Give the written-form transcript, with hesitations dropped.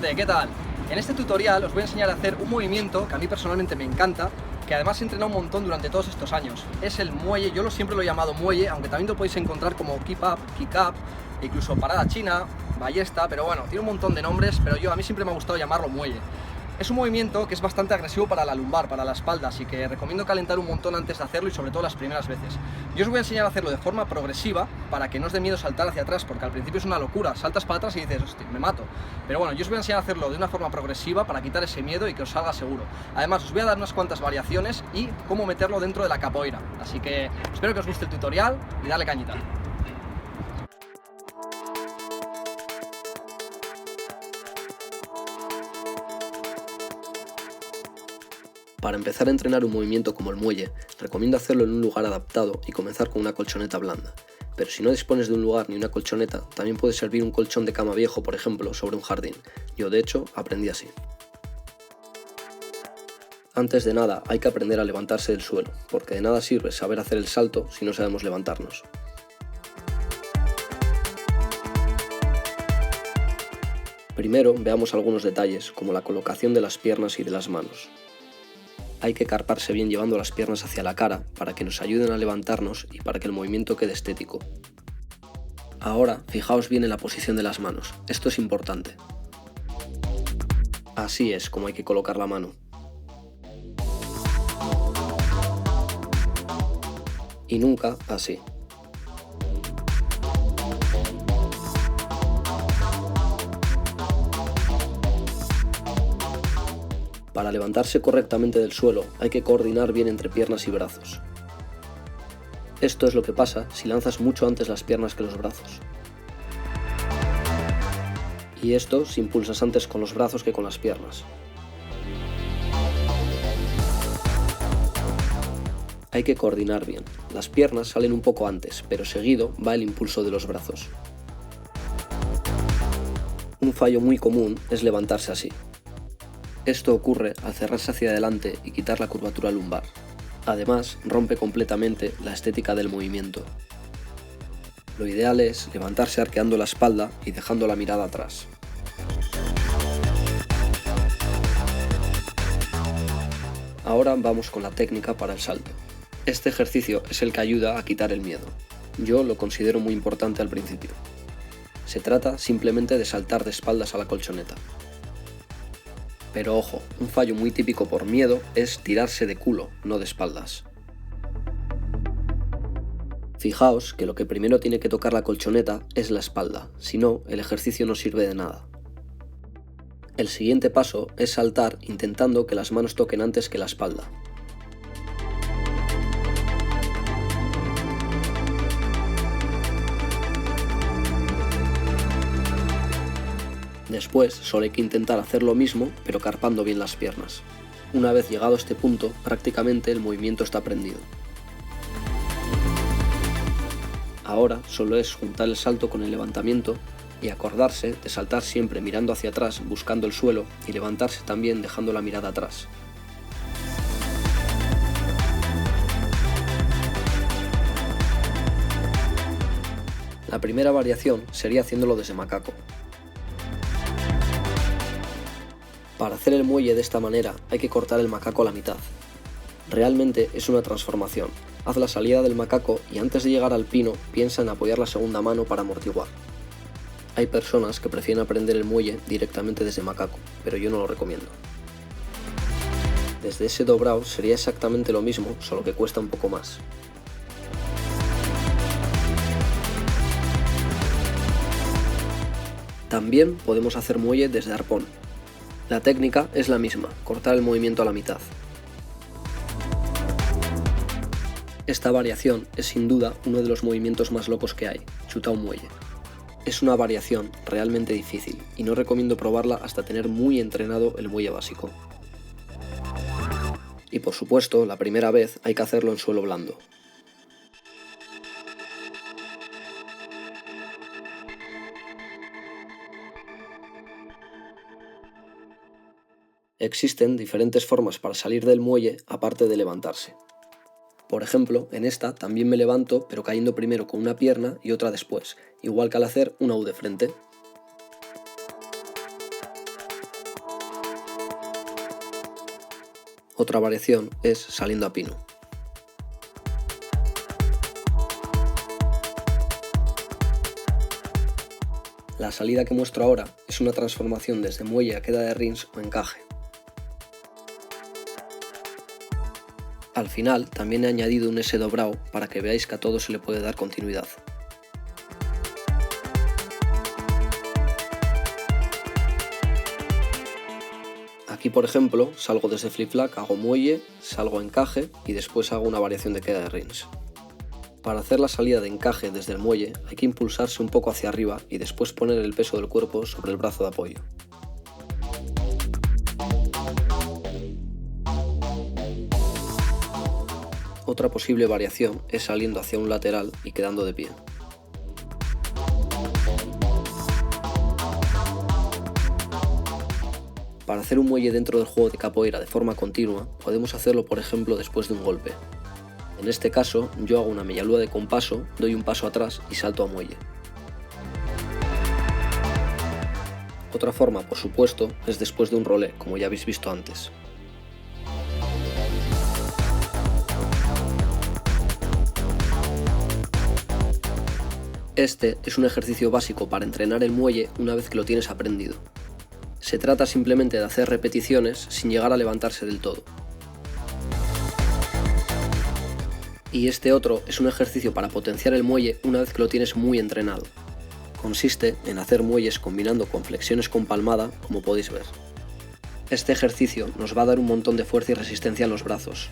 gente, ¿qué tal? En este tutorial os voy a enseñar a hacer un movimiento que a mí personalmente me encanta, que además he entrenado un montón durante todos estos años. Es el muelle, yo siempre lo he llamado muelle, aunque también lo podéis encontrar como keep up, kick up, e incluso parada china, ballesta, pero bueno, tiene un montón de nombres, pero a mí siempre me ha gustado llamarlo muelle. Es un movimiento que es bastante agresivo para la lumbar, para la espalda, así que recomiendo calentar un montón antes de hacerlo y sobre todo las primeras veces. Yo os voy a enseñar a hacerlo de forma progresiva para que no os dé miedo saltar hacia atrás, porque al principio es una locura, saltas para atrás y dices, hostia, me mato. Pero bueno, yo os voy a enseñar a hacerlo de una forma progresiva para quitar ese miedo y que os salga seguro. Además, os voy a dar unas cuantas variaciones y cómo meterlo dentro de la capoeira. Así que espero que os guste el tutorial y darle cañita. Para empezar a entrenar un movimiento como el muelle, recomiendo hacerlo en un lugar adaptado y comenzar con una colchoneta blanda. Pero si no dispones de un lugar ni una colchoneta, también puede servir un colchón de cama viejo, por ejemplo, sobre un jardín. Yo, de hecho, aprendí así. Antes de nada, hay que aprender a levantarse del suelo, porque de nada sirve saber hacer el salto si no sabemos levantarnos. Primero, veamos algunos detalles, como la colocación de las piernas y de las manos. Hay que carparse bien llevando las piernas hacia la cara para que nos ayuden a levantarnos y para que el movimiento quede estético. Ahora, fijaos bien en la posición de las manos, esto es importante. Así es como hay que colocar la mano. Y nunca así. Para levantarse correctamente del suelo hay que coordinar bien entre piernas y brazos. Esto es lo que pasa si lanzas mucho antes las piernas que los brazos. Y esto si impulsas antes con los brazos que con las piernas. Hay que coordinar bien. Las piernas salen un poco antes, pero seguido va el impulso de los brazos. Un fallo muy común es levantarse así. Esto ocurre al cerrarse hacia adelante y quitar la curvatura lumbar. Además, rompe completamente la estética del movimiento. Lo ideal es levantarse arqueando la espalda y dejando la mirada atrás. Ahora vamos con la técnica para el salto. Este ejercicio es el que ayuda a quitar el miedo. Yo lo considero muy importante al principio. Se trata simplemente de saltar de espaldas a la colchoneta. Pero ojo, un fallo muy típico por miedo es tirarse de culo, no de espaldas. Fijaos que lo que primero tiene que tocar la colchoneta es la espalda, si no, el ejercicio no sirve de nada. El siguiente paso es saltar intentando que las manos toquen antes que la espalda. Después solo hay que intentar hacer lo mismo, pero carpando bien las piernas. Una vez llegado a este punto, prácticamente el movimiento está aprendido. Ahora solo es juntar el salto con el levantamiento y acordarse de saltar siempre mirando hacia atrás buscando el suelo y levantarse también dejando la mirada atrás. La primera variación sería haciéndolo desde macaco. Para hacer el muelle de esta manera hay que cortar el macaco a la mitad. Realmente es una transformación. Haz la salida del macaco y antes de llegar al pino piensa en apoyar la segunda mano para amortiguar. Hay personas que prefieren aprender el muelle directamente desde macaco, pero yo no lo recomiendo. Desde ese dobrado sería exactamente lo mismo, solo que cuesta un poco más. También podemos hacer muelle desde arpón. La técnica es la misma, cortar el movimiento a la mitad. Esta variación es sin duda uno de los movimientos más locos que hay, chuta un muelle. Es una variación realmente difícil y no recomiendo probarla hasta tener muy entrenado el muelle básico. Y por supuesto, la primera vez hay que hacerlo en suelo blando. Existen diferentes formas para salir del muelle aparte de levantarse. Por ejemplo, en esta también me levanto pero cayendo primero con una pierna y otra después, igual que al hacer una U de frente. Otra variación es saliendo a pino. La salida que muestro ahora es una transformación desde muelle a queda de rins o encaje. Al final también he añadido un S dobrado para que veáis que a todo se le puede dar continuidad. Aquí por ejemplo salgo desde flip-flag, hago muelle, salgo a encaje y después hago una variación de queda de rins. Para hacer la salida de encaje desde el muelle hay que impulsarse un poco hacia arriba y después poner el peso del cuerpo sobre el brazo de apoyo. Otra posible variación es saliendo hacia un lateral y quedando de pie. Para hacer un muelle dentro del juego de capoeira de forma continua, podemos hacerlo por ejemplo después de un golpe. En este caso, yo hago una media lua de compaso, doy un paso atrás y salto a muelle. Otra forma, por supuesto, es después de un rolé, como ya habéis visto antes. Este es un ejercicio básico para entrenar el muelle una vez que lo tienes aprendido. Se trata simplemente de hacer repeticiones sin llegar a levantarse del todo. Y este otro es un ejercicio para potenciar el muelle una vez que lo tienes muy entrenado. Consiste en hacer muelles combinando con flexiones con palmada, como podéis ver. Este ejercicio nos va a dar un montón de fuerza y resistencia en los brazos,